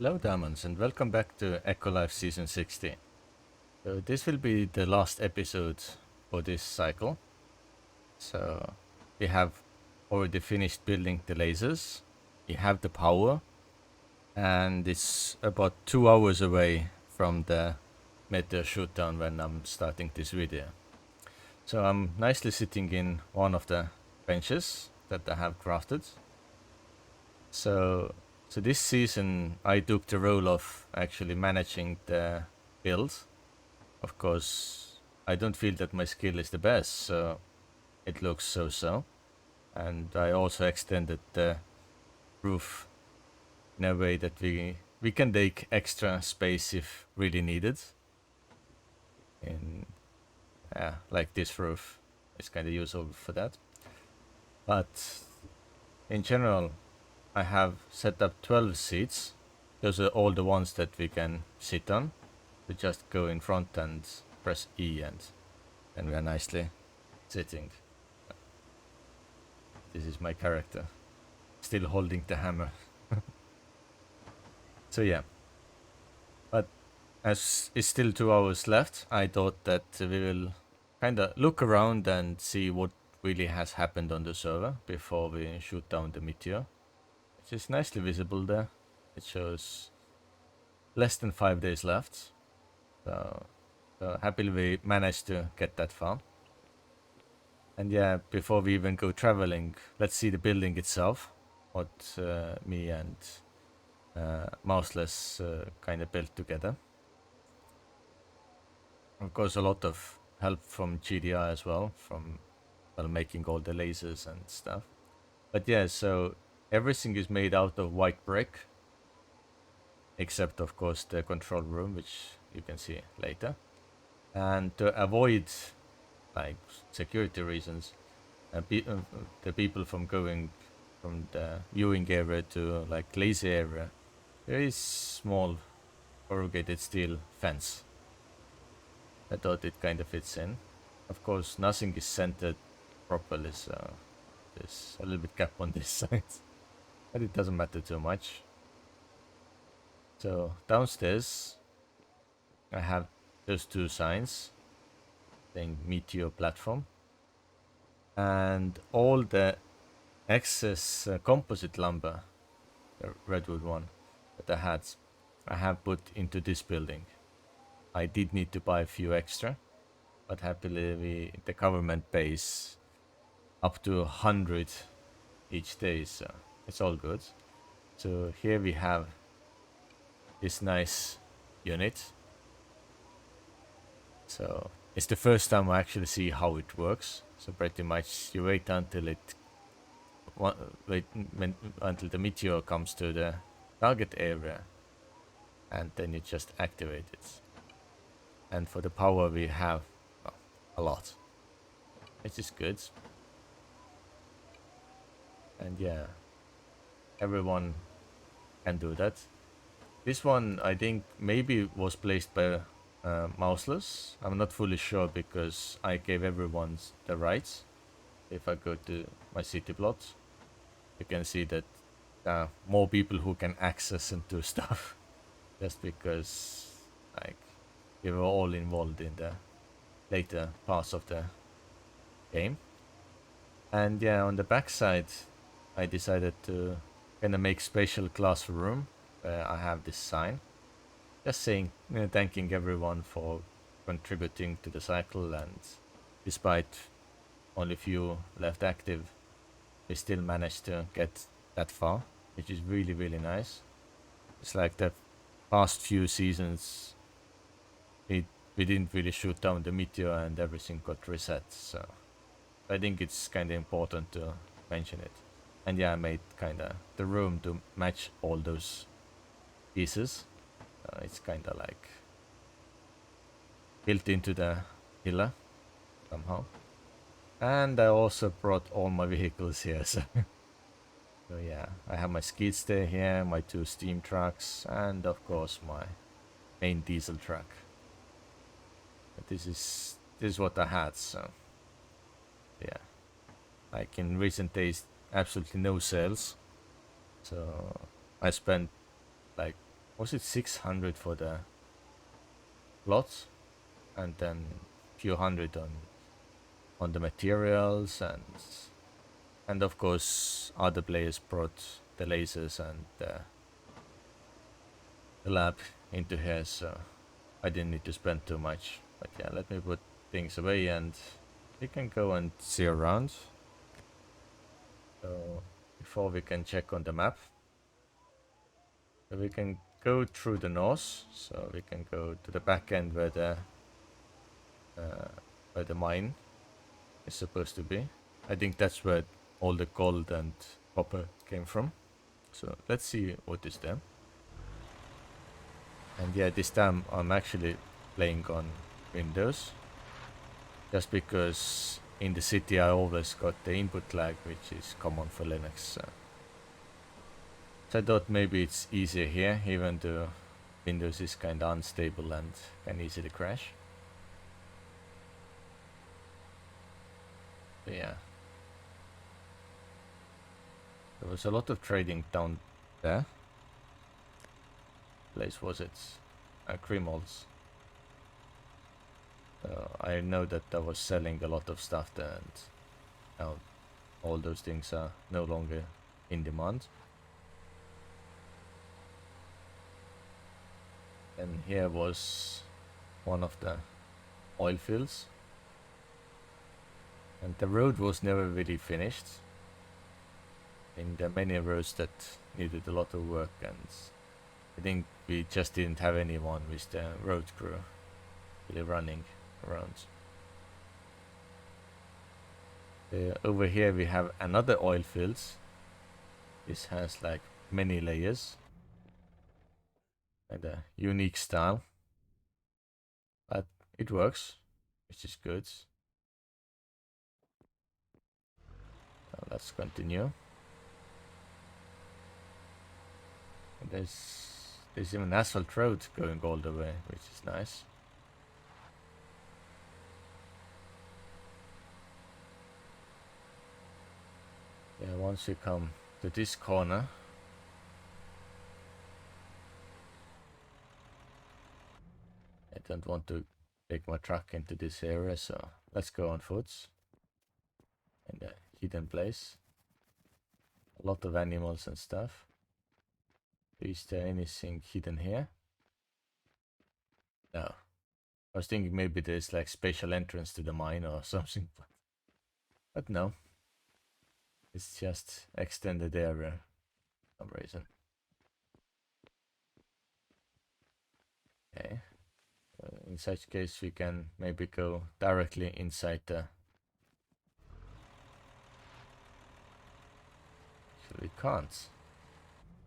Hello Diamonds and welcome back to ECOLife Season 16. So this will be the last episode for this cycle. So we have already finished building the lasers, we have the power, and it's about 2 hours away from the meteor shootdown when I'm starting this video. So I'm nicely sitting in one of the benches that I have crafted. So this season I took the role of actually managing the build. Of course, I don't feel that my skill is the best, so it looks so-so. And I also extended the roof in a way that we can take extra space if really needed. In like this roof is kind of useful for that. But in general, I have set up 12 seats. Those are all the ones that we can sit on. We just go in front and press E and we are nicely sitting. This is my character, still holding the hammer. So yeah, but as it's still 2 hours left, I thought that we will kind of look around and see what really has happened on the server before we shoot down the meteor. Which is nicely visible there. It shows less than 5 days left. So happily we managed to get that far. And yeah, before we even go traveling, let's see the building itself. What me and Mouseless kind of built together. Of course, a lot of help from GDI as well, from making all the lasers and stuff. But yeah, so everything is made out of white brick, except of course the control room, which you can see later. And to avoid like security reasons, the people from going from the viewing area to like lazy area, there is small corrugated steel fence. I thought it kind of fits in. Of course, nothing is centered properly, so there's a little bit gap on this side, but it doesn't matter too much. So downstairs, I have those two signs saying Meteor platform, and all the excess composite lumber, the redwood one that I have put into this building. I did need to buy a few extra, but happily the government pays up to 100 each day, so it's all good. So here we have this nice unit. So it's the first time I actually see how it works. So pretty much you wait until until the meteor comes to the target area, and then you just activate it. And for the power we have a lot, which is good. And yeah, everyone can do that. This one I think maybe was placed by Mouseless. I'm not fully sure because I gave everyone the rights. If I go to my city plot, you can see that there are more people who can access and do stuff. Just because like we were all involved in the later parts of the game. And yeah, on the backside, I decided to kind of make special classroom where I have this sign, just saying, thanking everyone for contributing to the cycle, and despite only few left active, we still managed to get that far, which is really nice. It's like the past few seasons, we didn't really shoot down the meteor and everything got reset, so I think it's kind of important to mention it. And yeah, I made kind of the room to match all those pieces. It's kind of like built into the pillar somehow. And I also brought all my vehicles here, so, so yeah, I have my skid steer here, my two steam trucks, and of course my main diesel truck. But this is what I had, so yeah. Like in recent days, absolutely no sales. So I spent like was it 600 for the plots, and then few hundred on the materials, and of course other players brought the lasers and the lab into here, so I didn't need to spend too much. But yeah, let me put things away and we can go and see around. So before we can check on the map, so we can go through the north, so we can go to the back end where the mine is supposed to be. I think that's where all the gold and copper came from. So let's see what is there. And yeah, this time I'm actually playing on Windows, just because in the city I always got the input lag, which is common for Linux. So I thought maybe it's easier here, even though Windows is kind of unstable and can easily crash. But yeah, there was a lot of trading down there. Place was it? Creamolds. I know that I was selling a lot of stuff there, and now all those things are no longer in demand. And here was one of the oil fields, and the road was never really finished. And there are many roads that needed a lot of work, and I think we just didn't have anyone with the road crew really running around. Over here we have another oil fields. This has like many layers and a unique style, but it works, which is good. Now let's continue. And there's even asphalt road going all the way, which is nice. Yeah, once you come to this corner, I don't want to take my truck into this area, so let's go on foot. In the hidden place. A lot of animals and stuff. Is there anything hidden here? No. I was thinking maybe there's like special entrance to the mine or something, but no. It's just extended area for some reason. Okay. In such case, we can maybe go directly inside the... Actually, we can't.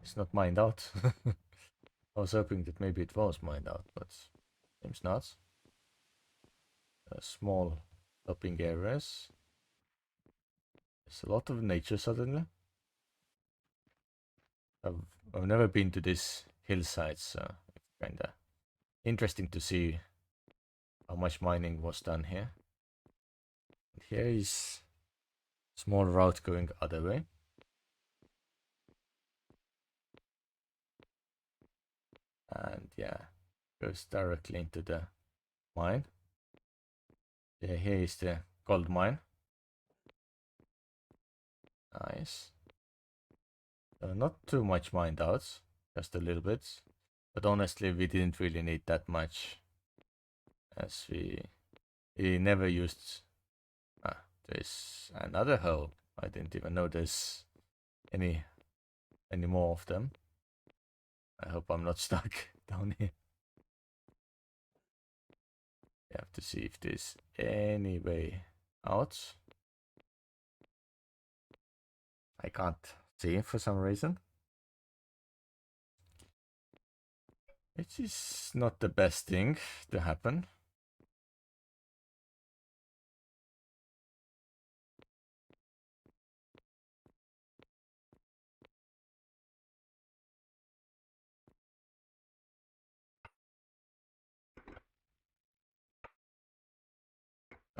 It's not mined out. I was hoping that maybe it was mined out, but seems not. Small topping areas. There's a lot of nature suddenly. I've never been to this hillside, so it's kinda interesting to see how much mining was done here. And here is small route going other way. And yeah, goes directly into the mine. Yeah, here is the gold mine. Nice. Not too much mined out, just a little bit. But honestly, we didn't really need that much, as we never used... Ah, there's another hole. I didn't even know there's any more of them. I hope I'm not stuck down here. We have to see if there's any way out. I can't see for some reason. Which is not the best thing to happen.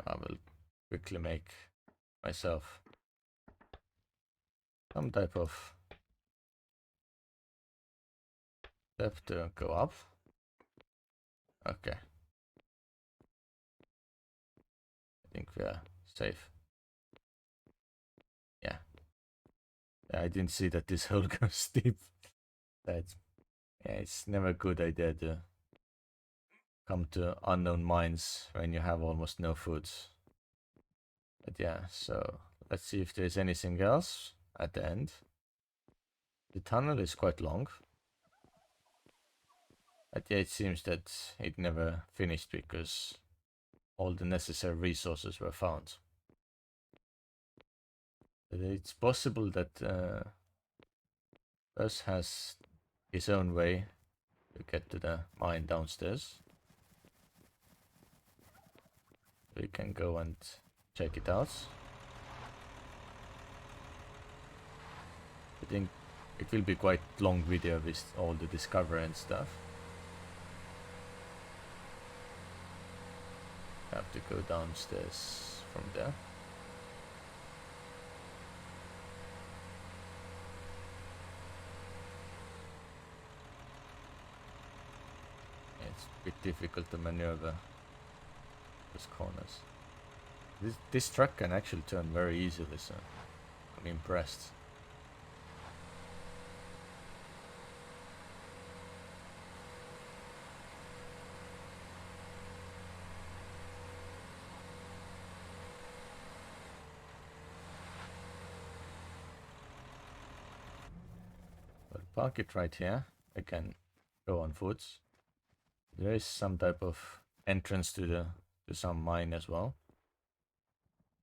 I will quickly make myself some type of Have to go up. Okay. I think we are safe. Yeah. I didn't see that this hole goes deep. That's, yeah, it's never a good idea to come to unknown mines when you have almost no food. But yeah, so let's see if there's anything else at the end. The tunnel is quite long. But yeah, it seems that it never finished because all the necessary resources were found. But it's possible that Buzz has his own way to get to the mine downstairs. We can go and check it out. I think it will be quite long video with all the discovery and stuff. Have to go downstairs from there. It's a bit difficult to maneuver those corners. This truck can actually turn very easily, so I'm impressed. I'll park it right here. I can go on foot. There is some type of entrance to some mine as well.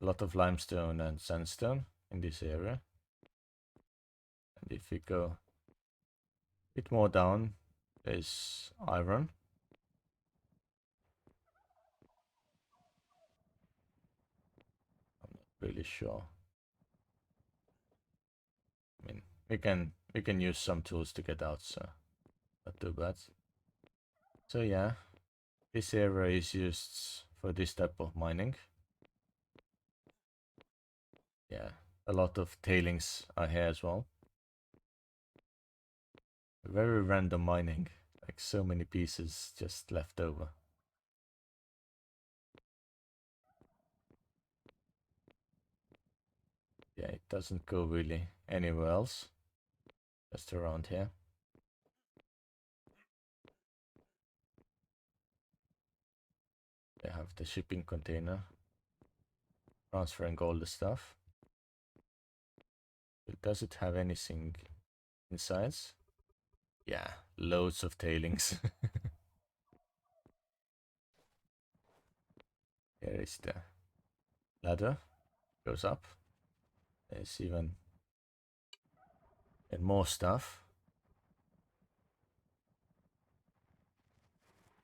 A lot of limestone and sandstone in this area. And if we go a bit more down, there's iron. I'm not really sure. I mean, we can use some tools to get out, so not too bad. So yeah, this area is used for this type of mining. Yeah, a lot of tailings are here as well. Very random mining, like so many pieces just left over. Yeah, it doesn't go really anywhere else, just around here. They have the shipping container, transferring all the stuff. But does it have anything inside? Yeah, loads of tailings. Here is the ladder, goes up. There's even and more stuff.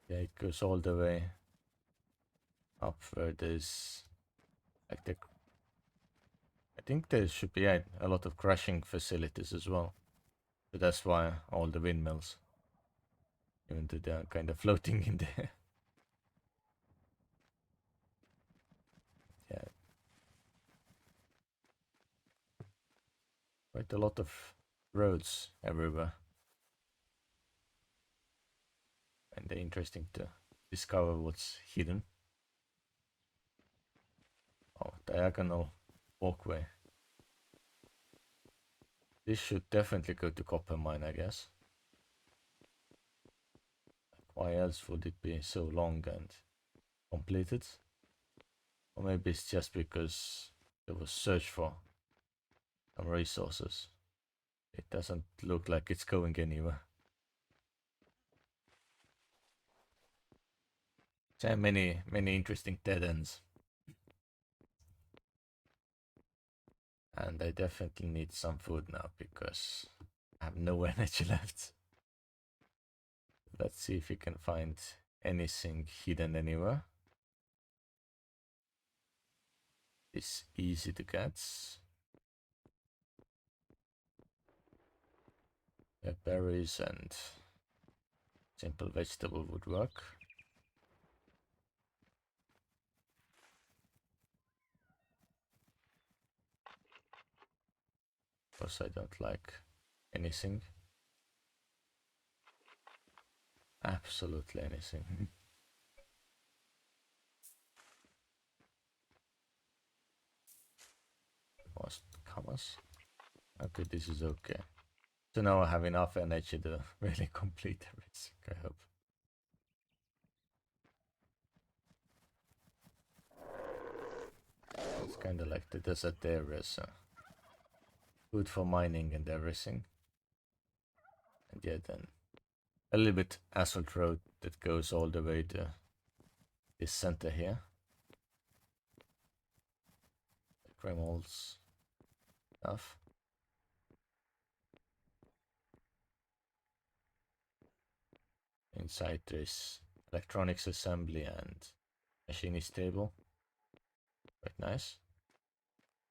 Yeah, it goes all the way up where there's like the. I think there should be a lot of crashing facilities as well. So that's why all the windmills, even though they're kind of floating in there. Yeah, quite a lot of roads everywhere. And they're interesting to discover what's hidden. Oh, diagonal walkway. This should definitely go to copper mine, I guess. Why else would it be so long and completed? Or maybe it's just because there was search for some resources. It doesn't look like it's going anywhere. There are many interesting dead ends. And I definitely need some food now because I have no energy left. Let's see if we can find anything hidden anywhere. It's easy to get. Berries and simple vegetable would work. Because I don't like anything. absolutely anything. Most commas. Okay, this is okay. So now I have enough energy to really complete everything, I hope. It's kind of like the desert area, so good for mining and everything. And yeah, then a little bit asphalt road that goes all the way to this center here. The Kreml's stuff. Inside there's electronics assembly and machinist table. Quite nice.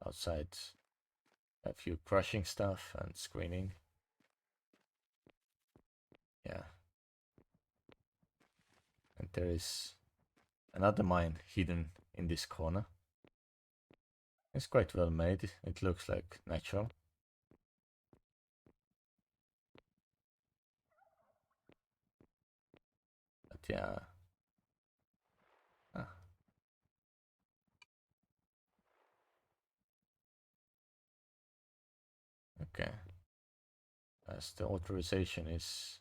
Outside a few crushing stuff and screening. Yeah. And there is another mine hidden in this corner. It's quite well made. It looks like natural. But yeah. Ah, okay. As the authorization is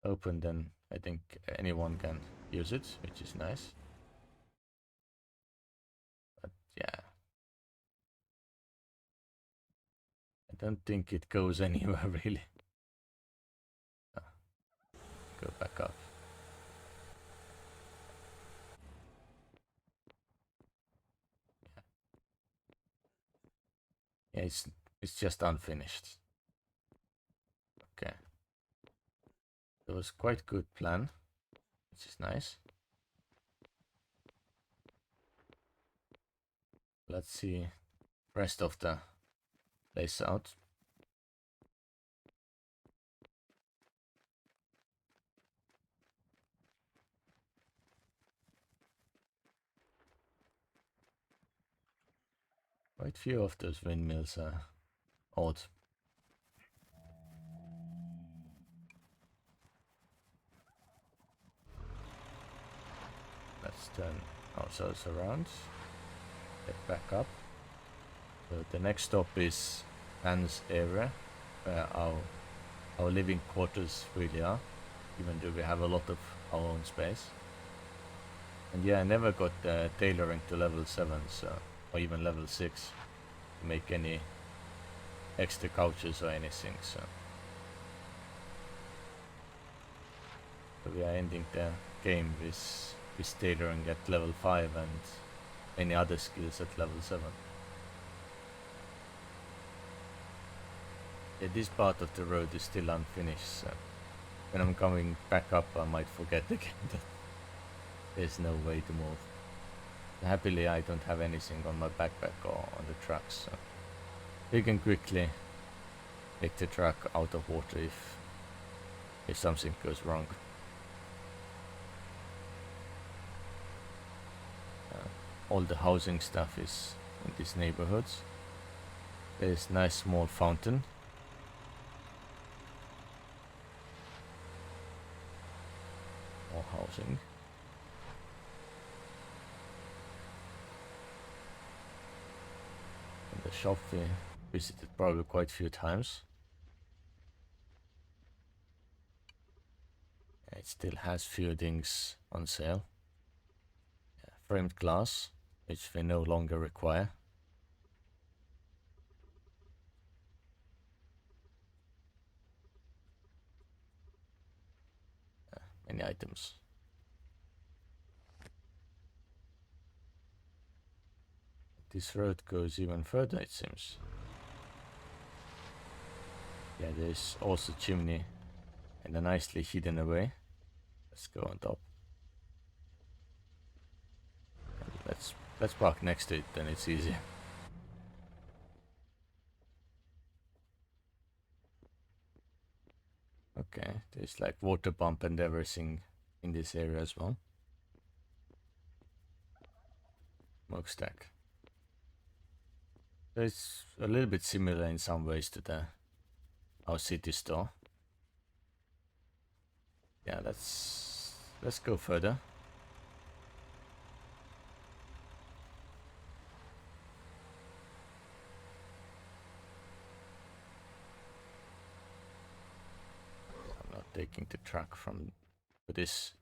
open, then I think anyone can use it, which is nice. But yeah. I don't think it goes anywhere really. Ah, go back up. Yeah, it's just unfinished. Okay. It was quite good plan, which is nice. Let's see rest of the place out. Quite few of those windmills are odd. Let's turn ourselves around. Get back up. So the next stop is Anne's area, where our living quarters really are, even though we have a lot of our own space. And yeah, I never got tailoring to level 7, so, or even level 6, to make any extra couches or anything, so we are ending the game with tailoring at level 5 and any other skills at level 7. Yeah, this part of the road is still unfinished, so when I'm coming back up I might forget again that there's no way to move. Happily I don't have anything on my backpack or on the truck, so we can quickly take the truck out of water if something goes wrong. All the housing stuff is in these neighborhoods. There's a nice small fountain. More housing. And the shop we visited probably quite a few times. It still has few things on sale. Yeah, framed glass, which we no longer require. Many items. This road goes even further, it seems. Yeah, there's also chimney and a nicely hidden away. Let's go on top. And let's park next to it, then it's easier. Okay, there's like water pump and everything in this area as well. Smokestack. So it's a little bit similar in some ways to our city store. Yeah, let's go further. I'm not taking the truck from this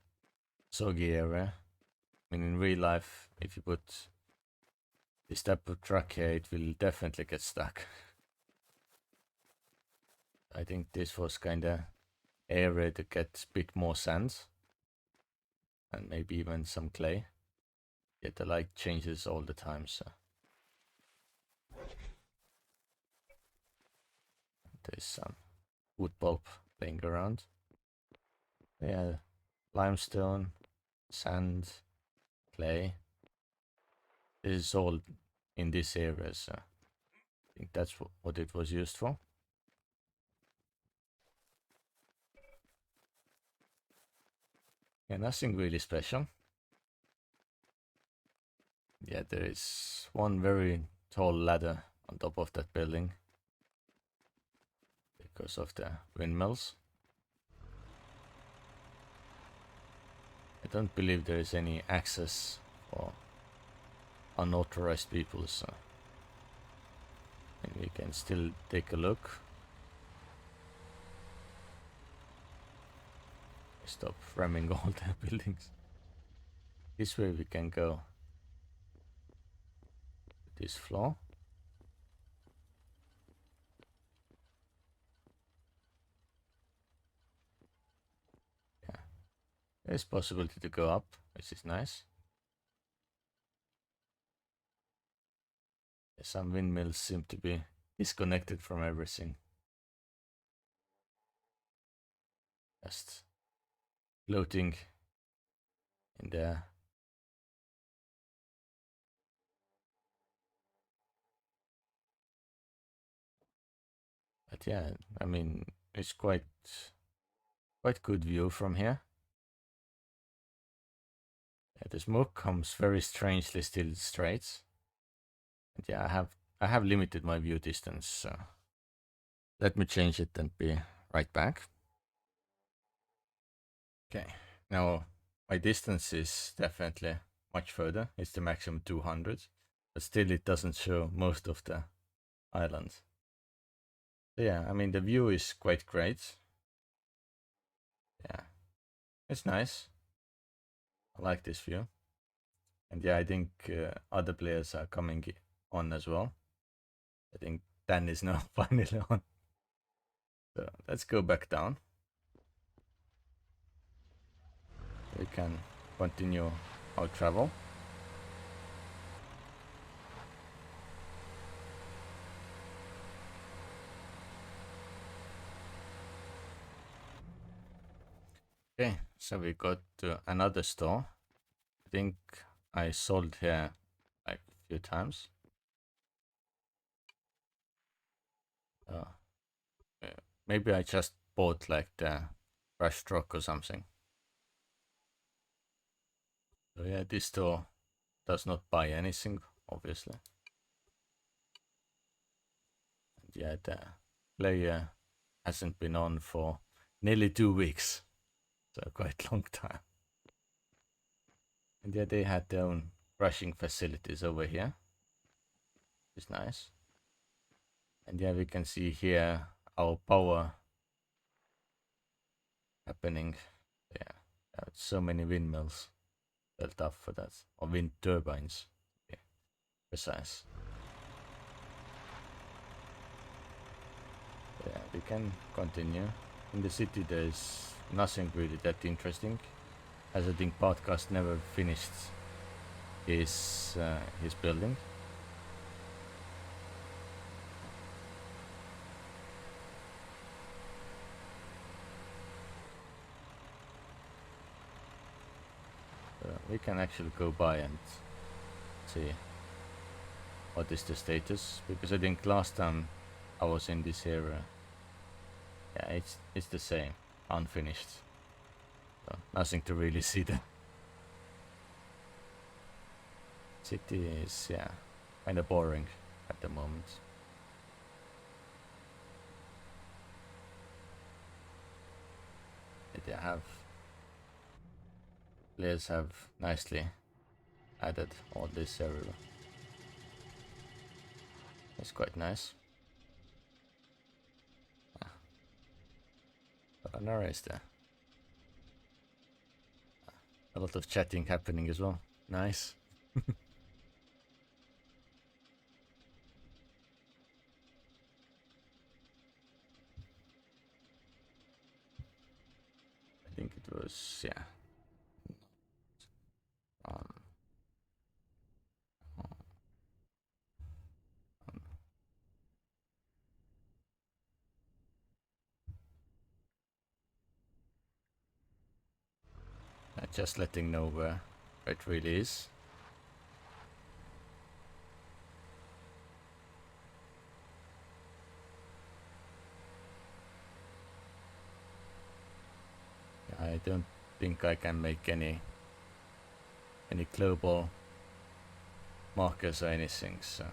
soggy area. I mean, in real life, if you put this type of truck here, it will definitely get stuck. I think this was kinda area to get a bit more sand and maybe even some clay. Yet the light changes all the time, so there's some wood pulp laying around. Yeah, limestone, sand, clay. This is all in this area, so I think that's what it was used for. Yeah, nothing really special. Yeah, there is one very tall ladder on top of that building because of the windmills. I don't believe there is any access for unauthorized people, so and we can still take a look. Stop ramming all the buildings. This way we can go to this floor. Yeah, there's possibility to go up, which is nice. Some windmills seem to be disconnected from everything. Just floating in there. But yeah, I mean, it's quite good view from here. Yeah, the smoke comes very strangely still straight. And yeah, I have limited my view distance, so let me change it and be right back. Okay, now my distance is definitely much further. It's the maximum 200, but still it doesn't show most of the island. So yeah, I mean the view is quite great. Yeah, it's nice. I like this view. And yeah, I think other players are coming on as well. I think Dan is now finally on. So let's go back down. We can continue our travel. Okay, so we got to another store. I think I sold here like a few times. Uh, Maybe I just bought like the brush truck or something. So yeah, this store does not buy anything, obviously. And yeah, the player hasn't been on for nearly 2 weeks, so quite long time. And yeah, they had their own brushing facilities over here. It's nice. And yeah, we can see here our power happening. Yeah, so many windmills built up for that, or wind turbines. Yeah, precise. Yeah, we can continue. In the city, there's nothing really that interesting, as I think podcast never finished his building. We can actually go by and see what is the status, because I think last time I was in this area, yeah, it's the same, unfinished. So nothing to really see there. City is, yeah, kind of boring at the moment. They have Players have nicely added all this area. It's quite nice. But an array is there. A lot of chatting happening as well. Nice. I think it was, yeah. Um, just letting know where it really is. I don't think I can make any global markers or anything, so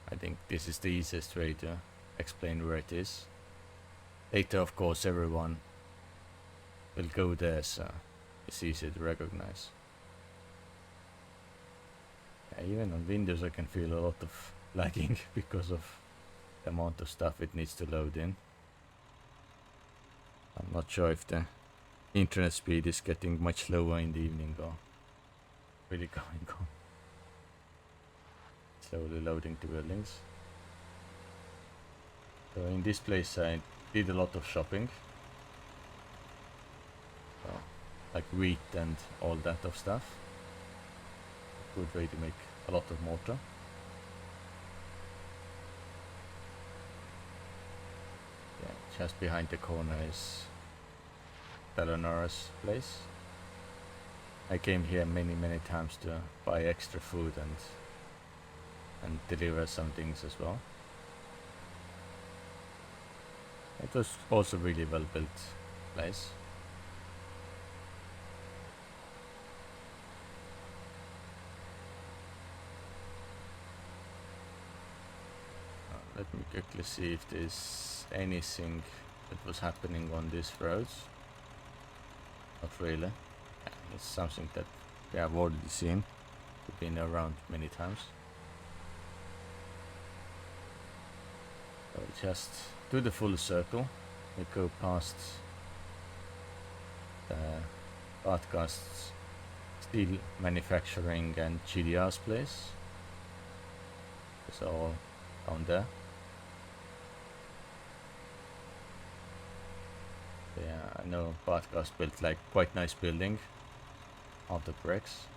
I think this is the easiest way to explain where it is. Later, of course, everyone will go there, so it's easy to recognize. Yeah, even on Windows I can feel a lot of lagging because of the amount of stuff it needs to load in. I'm not sure if the internet speed is getting much lower in the evening or really going on. Slowly loading the buildings. So in this place I did a lot of shopping. So, like wheat and all that of stuff. Good way to make a lot of mortar. Yeah, just behind the corner is Telenora's place. I came here many times to buy extra food and deliver some things as well. It was also really well built place. Let me quickly see if there's anything that was happening on these roads. Not really. Yeah, it's something that we have already seen. We've been around many times. So just do the full circle. We go past the Broadcast's steel manufacturing and GDR's place. It's all down there. Yeah, I know Broadcast built like quite nice building out of bricks.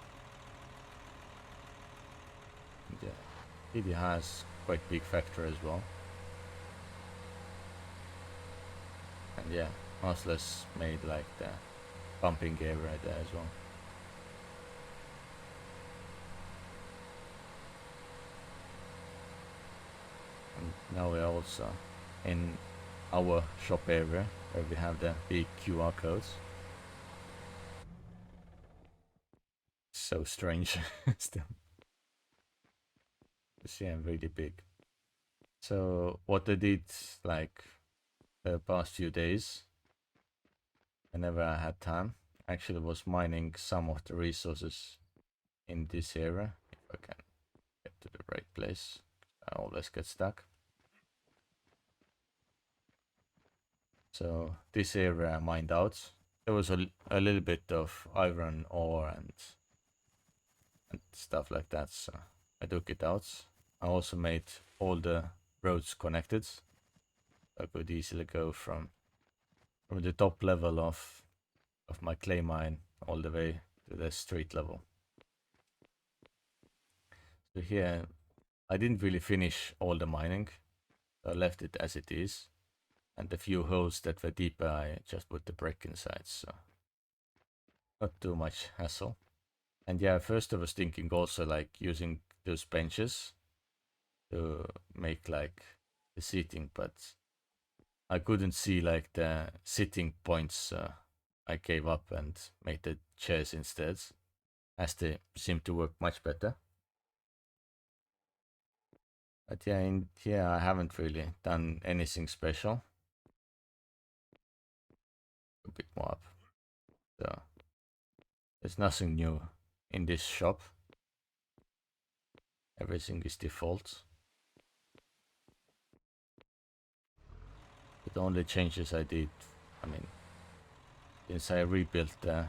Yeah, it has quite big factory as well. And yeah, Mouseless made like the pumping area there as well. And now we're also in our shop area where we have the big QR codes. So strange still. It's yeah, really big. So what I did like the past few days, whenever I had time, actually was mining some of the resources in this area. If I can get to the right place, I always get stuck. So this area I mined out. There was a little bit of iron ore and stuff like that, so I took it out. I also made all the roads connected. I could easily go from the top level of my clay mine all the way to the street level. So here I didn't really finish all the mining. I left it as it is. And the few holes that were deeper I just put the brick inside, so not too much hassle. And yeah, first I was thinking also like using those benches to make like the seating, but I couldn't see like the sitting points, so I gave up and made the chairs instead, as they seem to work much better. But yeah, in here I haven't really done anything special. a bit more up. So there's nothing new in this shop. Everything is default. The only changes I did, I mean, since I rebuilt the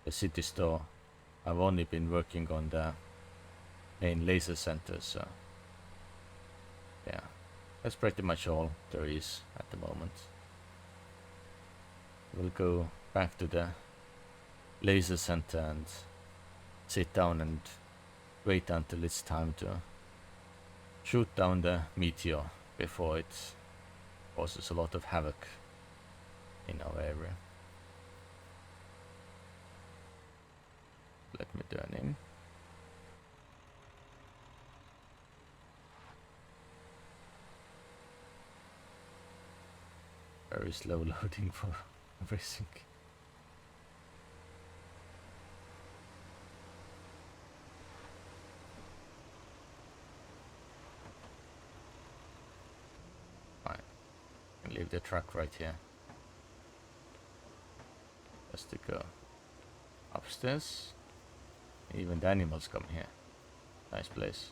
city store, I've only been working on the main laser center, so yeah, that's pretty much all there is at the moment. We'll go back to the laser center and sit down and wait until it's time to shoot down the meteor before it causes a lot of havoc in our area. Let me turn in. Very slow loading for everything. Fine. I can leave the truck right here. Just to go upstairs. Even the animals come here. Nice place.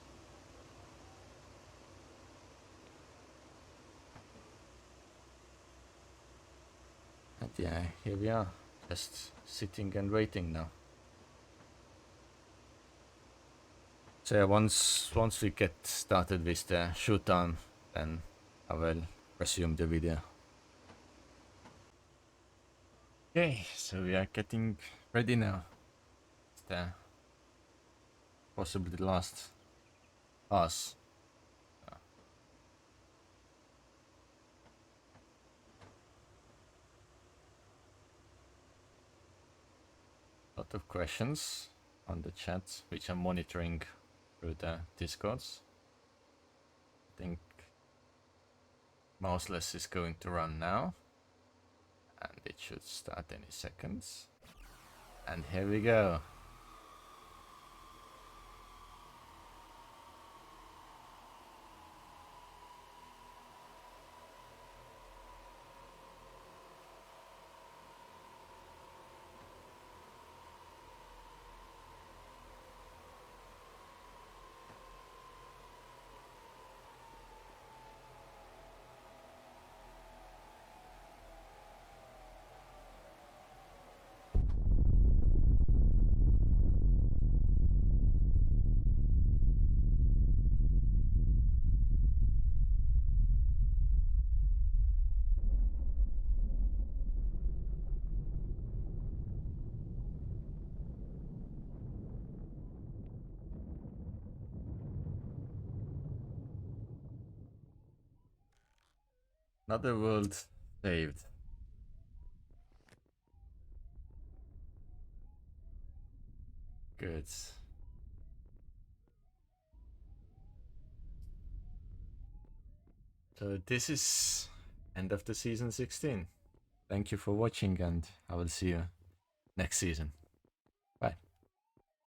And yeah, here we are. Just sitting and waiting now. So yeah, once we get started with the shoot down, then I will resume the video. Okay, so we are getting ready now. It's the possibly the last pass. Lot of questions on the chat, which I'm monitoring through the discords. I think Mouseless is going to run now, and it should start any seconds. And here we go. Another world saved. Good. So this is end of the season 16. Thank you for watching, and I will see you next season.